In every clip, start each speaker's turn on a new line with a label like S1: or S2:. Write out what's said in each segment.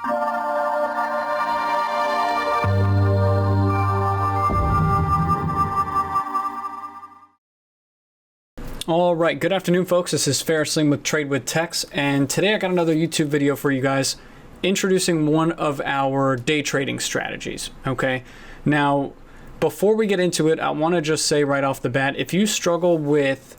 S1: All right, good afternoon, folks. This is Ferrisling with Trade with Tex, and today I got another YouTube video for you guys introducing one of our day trading strategies. Okay, now before we get into it, I want to just say right off the bat, if you struggle with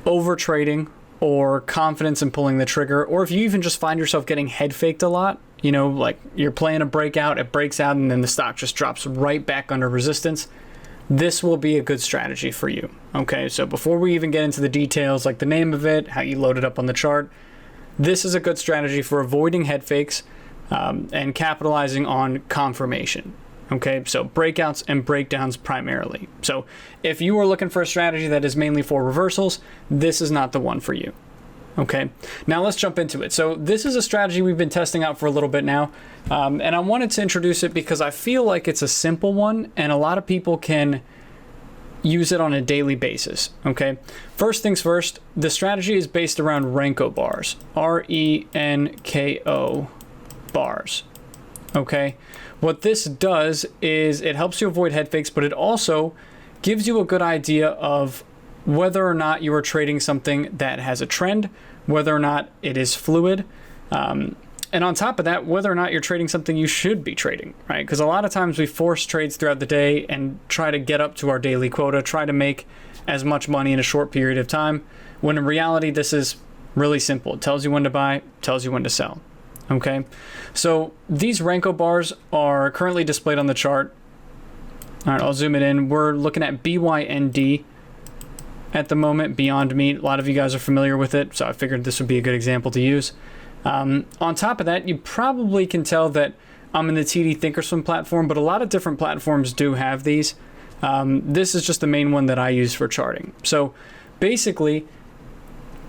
S1: over trading or confidence in pulling the trigger, or if you even just find yourself getting head faked a lot, you know, like you're playing a breakout, it breaks out, and then the stock just drops right back under resistance, this will be a good strategy for you. Okay, so before we even get into the details, like the name of it, how you load it up on the chart, this is a good strategy for avoiding head fakes and capitalizing on confirmation. Okay, so breakouts and breakdowns primarily. So if you are looking for a strategy that is mainly for reversals, this is not the one for you. Okay, now let's jump into it. So this is a strategy we've been testing out for a little bit now, and I wanted to introduce it because I feel like it's a simple one and a lot of people can use it on a daily basis. Okay, first things first, the strategy is based around Renko Bars, R-E-N-K-O bars. Okay, what this does is it helps you avoid head fakes, but it also gives you a good idea of whether or not you are trading something that has a trend, whether or not it is fluid, and on top of that, whether or not you're trading something you should be trading, right? Because a lot of times we force trades throughout the day and try to get up to our daily quota, try to make as much money in a short period of time, when in reality, this is really simple. It tells you when to buy, tells you when to sell, okay? So these Renko bars are currently displayed on the chart. All right, I'll zoom it in. We're looking at BYND at the moment, Beyond Meat. A lot of you guys are familiar with it, so I figured this would be a good example to use. On top of that, you probably can tell that I'm in the TD Thinkorswim platform, but a lot of different platforms do have these. This is just the main one that I use for charting. So basically,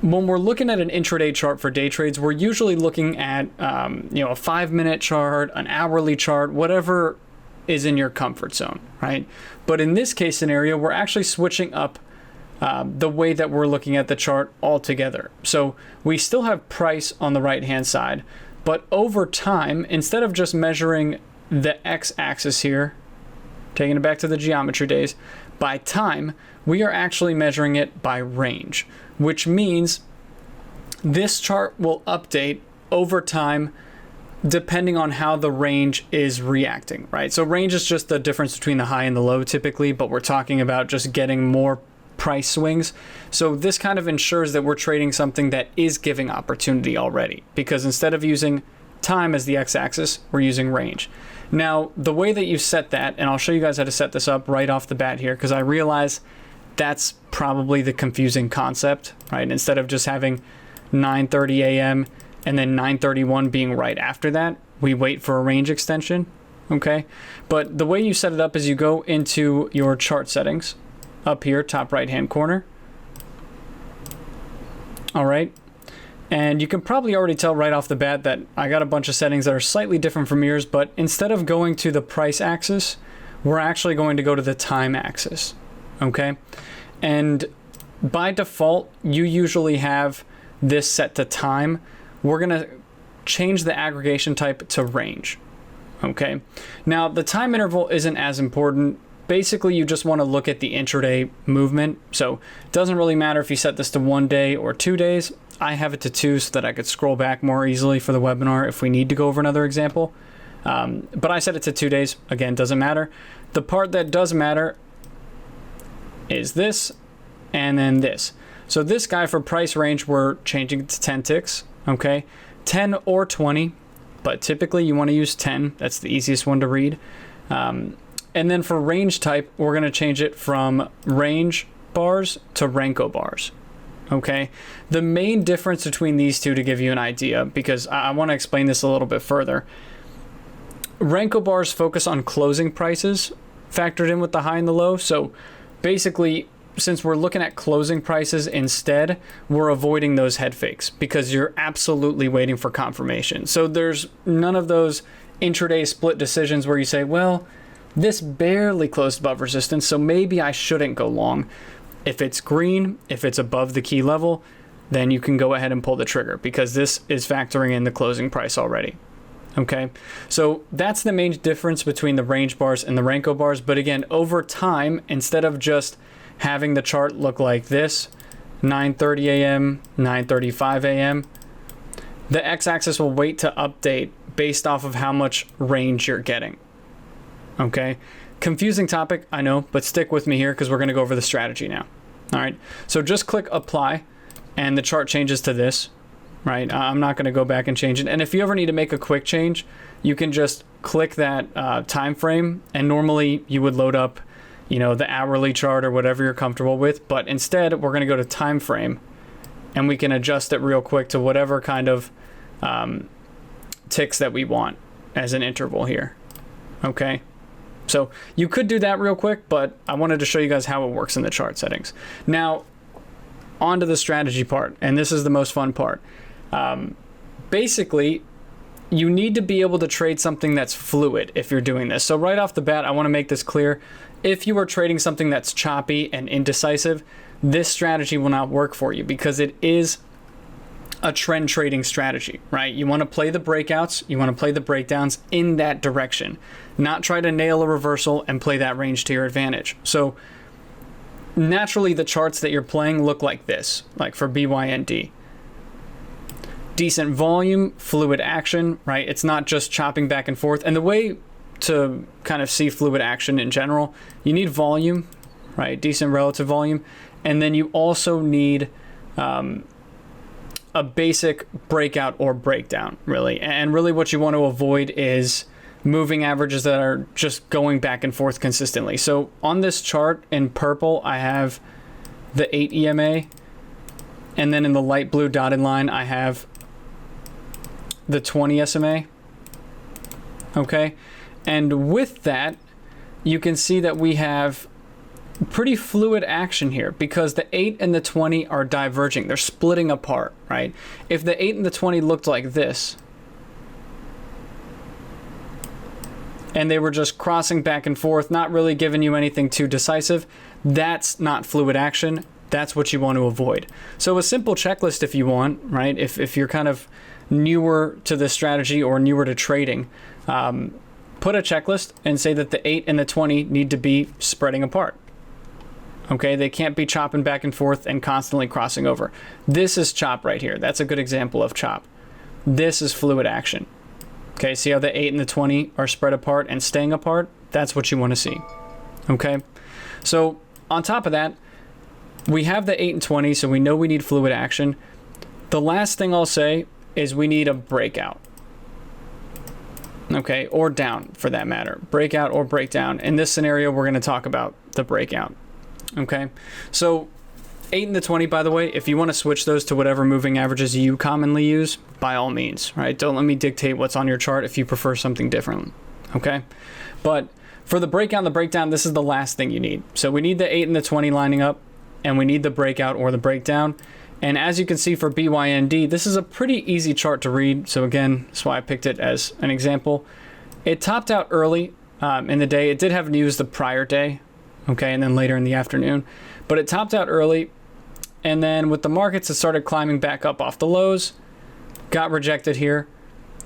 S1: when we're looking at an intraday chart for day trades, we're usually looking at a 5-minute chart, an hourly chart, whatever is in your comfort zone, right? But in this case scenario, we're actually switching up the way that we're looking at the chart altogether. So we still have price on the right hand side, but over time, instead of just measuring the x-axis here, taking it back to the geometry days, by time, we are actually measuring it by range, which means this chart will update over time depending on how the range is reacting, right? So range is just the difference between the high and the low typically, but we're talking about just getting more price swings. So this kind of ensures that we're trading something that is giving opportunity already, because instead of using time as the x-axis, we're using range. Now, the way that you set that, and I'll show you guys how to set this up right off the bat here, because I realize that's probably the confusing concept, right? Instead of just having 9:30 a.m. and then 9:31 being right after that, we wait for a range extension, okay? But the way you set it up is you go into your chart settings, up here, top right hand corner. All right, and you can probably already tell right off the bat that I got a bunch of settings that are slightly different from yours, but instead of going to the price axis, we're actually going to go to the time axis, okay? And by default, you usually have this set to time. We're gonna change the aggregation type to range, okay? Now, the time interval isn't as important. Basically, you just want to look at the intraday movement. So it doesn't really matter if you set this to 1 day or 2 days. I have it to 2 so that I could scroll back more easily for the webinar if we need to go over another example. But I set it to 2 days. Again, doesn't matter. The part that does matter is this and then this. So this guy for price range, we're changing it to 10 ticks, okay? 10 or 20, but typically you want to use 10. That's the easiest one to read. And then for range type, we're going to change it from range bars to Renko bars, okay? The main difference between these two, to give you an idea, because I want to explain this a little bit further, Renko bars focus on closing prices factored in with the high and the low. So basically, since we're looking at closing prices instead, we're avoiding those head fakes because you're absolutely waiting for confirmation. So there's none of those intraday split decisions where you say, well, this barely closed above resistance, so maybe I shouldn't go long. If it's green, if it's above the key level, then you can go ahead and pull the trigger because this is factoring in the closing price already. Okay, so that's the main difference between the range bars and the Renko bars. But again, over time, instead of just having the chart look like this, 9:30 a.m., 9:35 a.m., the x-axis will wait to update based off of how much range you're getting. Okay, confusing topic, I know, but stick with me here because we're going to go over the strategy now. All right, so just click apply and the chart changes to this. Right, I'm not going to go back and change it. And if you ever need to make a quick change, you can just click that time frame, and normally you would load up, you know, the hourly chart or whatever you're comfortable with. But instead, we're going to go to time frame, and we can adjust it real quick to whatever kind of ticks that we want as an interval here. Okay, so you could do that real quick, but I wanted to show you guys how it works in the chart settings. Now, on to the strategy part, and this is the most fun part. Basically, you need to be able to trade something that's fluid if you're doing this. So right off the bat, I want to make this clear. If you are trading something that's choppy and indecisive, this strategy will not work for you because it is a trend trading strategy, right? You want to play the breakouts, you want to play the breakdowns in that direction, not try to nail a reversal and play that range to your advantage. So naturally, the charts that you're playing look like this, like for BYND. Decent volume, fluid action, right? It's not just chopping back and forth. And the way to kind of see fluid action in general, you need volume, right? Decent relative volume. And then you also need a basic breakout or breakdown, really. And really what you want to avoid is moving averages that are just going back and forth consistently. So on this chart in purple, I have the 8 EMA. And then in the light blue dotted line, I have the 20 SMA. Okay, and with that, you can see that we have pretty fluid action here because the 8 and the 20 are diverging. They're splitting apart, right? If the 8 and the 20 looked like this, and they were just crossing back and forth, not really giving you anything too decisive, that's not fluid action. That's what you want to avoid. So a simple checklist if you want, right? If you're kind of newer to this strategy or newer to trading, put a checklist and say that the 8 and the 20 need to be spreading apart. Okay, they can't be chopping back and forth and constantly crossing over. This is chop right here. That's a good example of chop. This is fluid action. Okay, see how the 8 and the 20 are spread apart and staying apart? That's what you want to see. Okay, so on top of that, we have the 8 and 20, so we know we need fluid action. The last thing I'll say is we need a breakout. Okay, or down for that matter. Breakout or breakdown. In this scenario, we're going to talk about the breakout. Okay, so 8 and the 20, by the way, if you want to switch those to whatever moving averages you commonly use, by all means, right? Don't let me dictate what's on your chart if you prefer something different. Okay, but for the breakout and the breakdown, this is the last thing you need. So we need the 8 and the 20 lining up, and we need the breakout or the breakdown. And as you can see for BYND, this is a pretty easy chart to read. So again, that's why I picked it as an example. It topped out early in the day. It did have news the prior day, okay, and then later in the afternoon. But it topped out early, and then with the markets, it started climbing back up off the lows, got rejected here,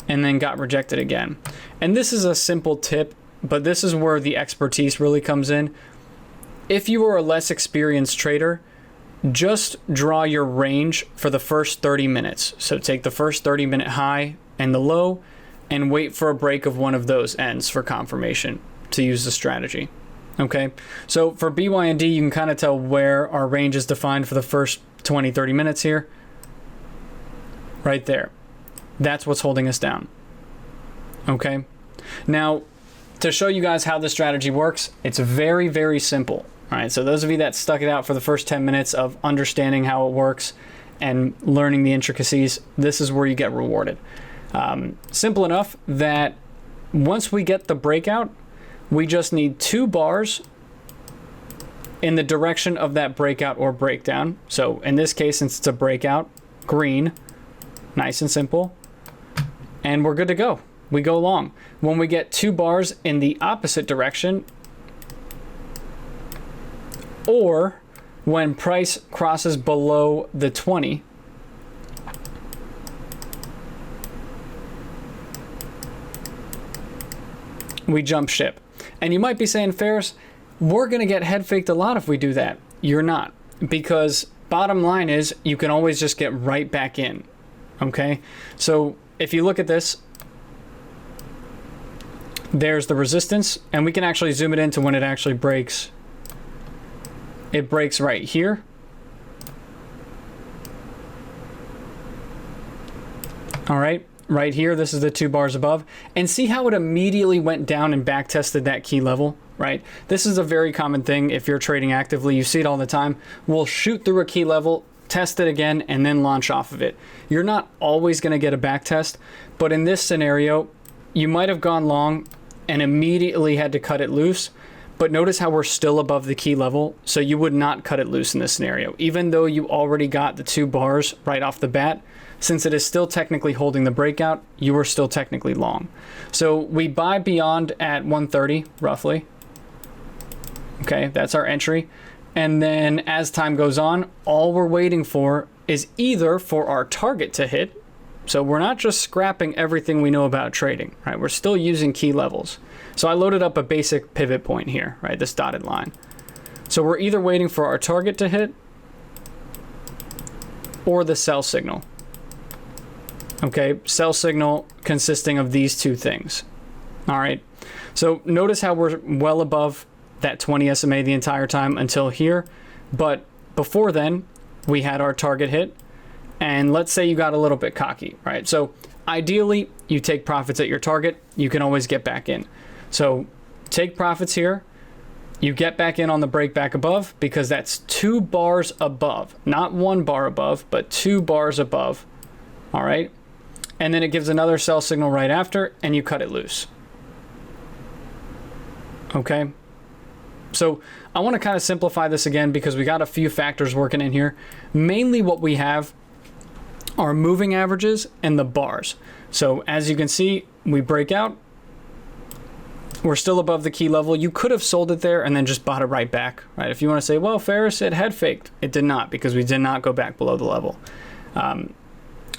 S1: and then got rejected again. And this is a simple tip, but this is where the expertise really comes in. If you are a less experienced trader, just draw your range for the first 30 minutes. So take the first 30-minute high and the low and wait for a break of one of those ends for confirmation to use the strategy. Okay, so for BYND, you can kind of tell where our range is defined for the first 20-30 minutes here. Right there. That's what's holding us down. Okay, now to show you guys how this strategy works, it's very, very simple. All right, so those of you that stuck it out for the first 10 minutes of understanding how it works and learning the intricacies, this is where you get rewarded. Simple enough that once we get the breakout, we just need 2 bars in the direction of that breakout or breakdown. So in this case, since it's a breakout, green, nice and simple, and we're good to go. We go long. When we get 2 bars in the opposite direction, or when price crosses below the 20, we jump ship. And you might be saying, Ferris, we're going to get head faked a lot if we do that. You're not, because bottom line is you can always just get right back in. Okay, so if you look at this, there's the resistance, and we can actually zoom it into when it actually breaks. It breaks right here. All right, right here, this is the 2 bars above. And see how it immediately went down and back tested that key level, right? This is a very common thing if you're trading actively. You see it all the time. We'll shoot through a key level, test it again, and then launch off of it. You're not always going to get a back test, but in this scenario, you might have gone long and immediately had to cut it loose. But notice how we're still above the key level, so you would not cut it loose in this scenario. Even though you already got the 2 bars right off the bat, since it is still technically holding the breakout, you are still technically long. So we buy beyond at 130, roughly. Okay, that's our entry. And then as time goes on, all we're waiting for is either for our target to hit. So we're not just scrapping everything we know about trading, right? We're still using key levels. So I loaded up a basic pivot point here, right? This dotted line. So we're either waiting for our target to hit or the sell signal. Okay, sell signal consisting of these 2 things. All right, so notice how we're well above that 20 SMA the entire time until here. But before then, we had our target hit. And let's say you got a little bit cocky, right? So ideally, you take profits at your target. You can always get back in. So take profits here. You get back in on the break back above because that's 2 bars above. Not 1 bar above, but 2 bars above. All right? And then it gives another sell signal right after, and you cut it loose. Okay? So I want to kind of simplify this again because we got a few factors working in here. Mainly what we have are moving averages and the bars. So as you can see, we break out. We're still above the key level. You could have sold it there and then just bought it right back, right? If you want to say, well, Ferris, it head faked. It did not, because we did not go back below the level.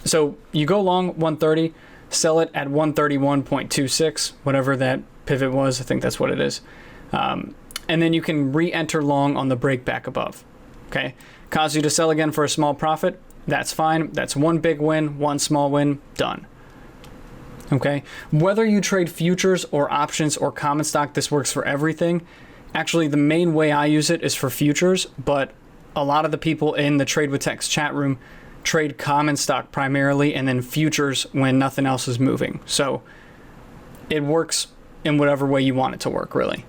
S1: So you go long 130, sell it at 131.26, whatever that pivot was. I think that's what it is. And then you can re-enter long on the break back above. Okay, cause you to sell again for a small profit. That's fine. That's 1 big win, 1 small win, done. Okay, whether you trade futures or options or common stock, this works for everything. Actually, the main way I use it is for futures, but a lot of the people in the Trade with Text chat room trade common stock primarily and then futures when nothing else is moving. So it works in whatever way you want it to work, really.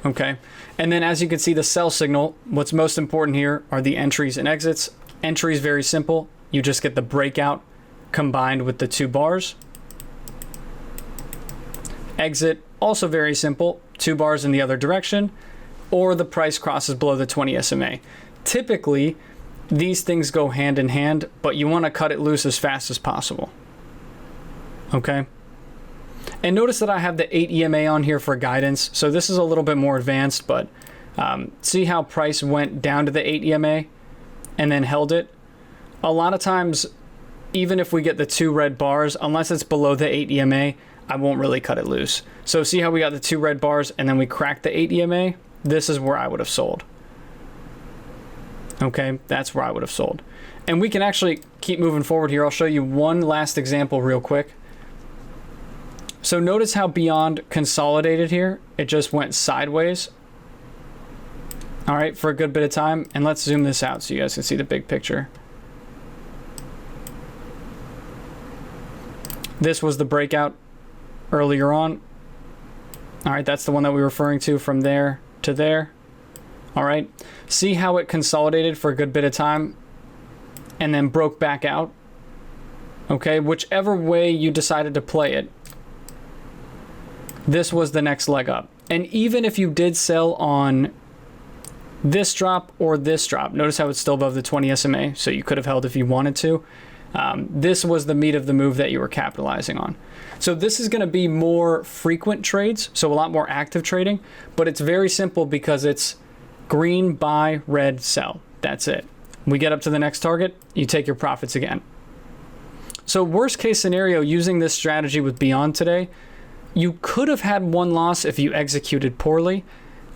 S1: Okay, and then as you can see, the sell signal, what's most important here are the entries and exits. Entry is very simple. You just get the breakout combined with the 2 bars. Exit, also very simple, 2 bars in the other direction, or the price crosses below the 20 SMA. Typically, these things go hand in hand, but you want to cut it loose as fast as possible. Okay? And notice that I have the 8 EMA on here for guidance, so this is a little bit more advanced, but see how price went down to the 8 EMA and then held it? A lot of times, even if we get the 2 red bars, unless it's below the 8 EMA, I won't really cut it loose. So see how we got the 2 red bars and then we cracked the 8 EMA? This is where I would have sold. Okay, that's where I would have sold. And we can actually keep moving forward here. I'll show you one last example real quick. So notice how beyond consolidated here, it just went sideways. All right, for a good bit of time. And let's zoom this out so you guys can see the big picture. This was the breakout earlier on. All right, that's the one that we were referring to from there to there. All right, see how it consolidated for a good bit of time and then broke back out. Okay, whichever way you decided to play it, this was the next leg up. And even if you did sell on this drop or this drop, notice how it's still above the 20 SMA, so you could have held if you wanted to. This was the meat of the move that you were capitalizing on. So this is going to be more frequent trades, so a lot more active trading, but it's very simple because it's green, buy, red, sell. That's it. We get up to the next target, you take your profits again. So worst case scenario, using this strategy with Beyond today, you could have had one loss if you executed poorly.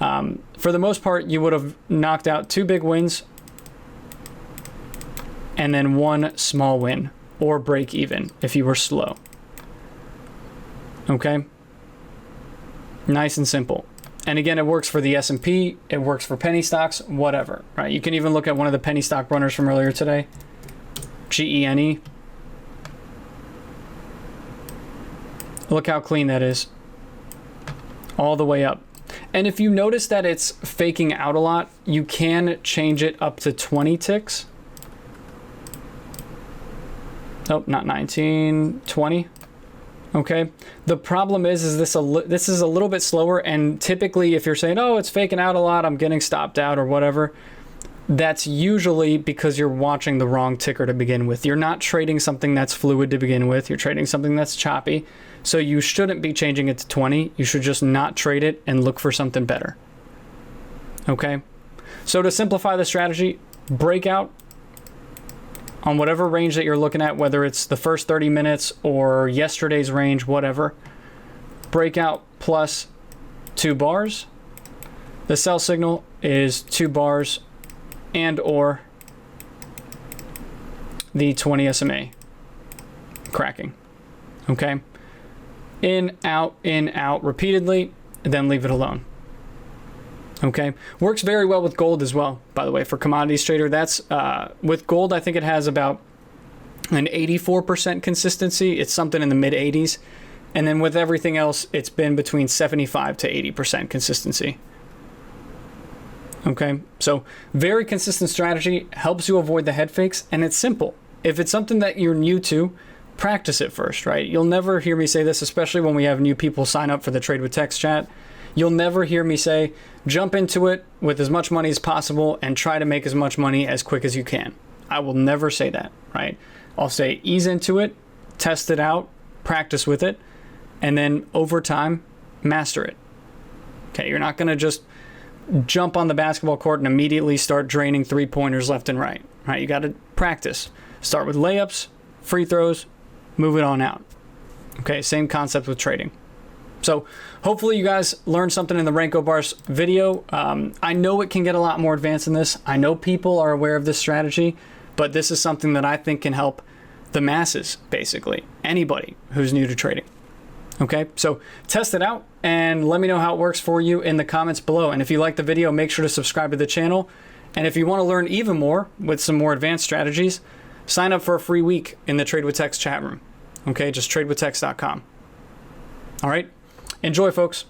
S1: For the most part, you would have knocked out 2 big wins and then 1 small win, or break even if you were slow. Okay? Nice and simple. And again, it works for the S&P, it works for penny stocks, whatever, right? You can even look at one of the penny stock runners from earlier today, GENE. Look how clean that is. All the way up. And if you notice that it's faking out a lot, you can change it up to 20 ticks. Oh, not 19, 20. Okay. The problem is this is a little bit slower, and typically if you're saying, oh, it's faking out a lot, I'm getting stopped out or whatever, that's usually because you're watching the wrong ticker to begin with. You're not trading something that's fluid to begin with. You're trading something that's choppy. So you shouldn't be changing it to 20. You should just not trade it and look for something better. Okay. So to simplify the strategy, breakout on whatever range that you're looking at, whether it's the first 30 minutes or yesterday's range, whatever. Breakout plus 2 bars. The sell signal is 2 bars and or the 20 SMA cracking. Okay. In, out, repeatedly, then leave it alone. Okay. Works very well with gold as well, by the way, for commodities trader. That's with gold, I think it has about an 84% consistency. It's something in the mid 80s. And then with everything else, it's been between 75 to 80% consistency. Okay. So very consistent strategy, helps you avoid the head fakes, and it's simple. If it's something that you're new to, practice it first, right? You'll never hear me say this, especially when we have new people sign up for the Trade with Text chat. You'll never hear me say, jump into it with as much money as possible and try to make as much money as quick as you can. I will never say that, right? I'll say ease into it, test it out, practice with it, and then over time, master it. Okay, you're not going to just jump on the basketball court and immediately start draining 3-pointers left and right, right? You got to practice. Start with layups, free throws, move it on out. Okay, same concept with trading. So hopefully you guys learned something in the Renko Bars video. I know it can get a lot more advanced than this. I know people are aware of this strategy, but this is something that I think can help the masses, basically. Anybody who's new to trading. Okay, so test it out and let me know how it works for you in the comments below. And if you like the video, make sure to subscribe to the channel. And if you want to learn even more with some more advanced strategies, sign up for a free week in the Trade with Text chat room. Okay, just tradewithtext.com. All right, enjoy, folks.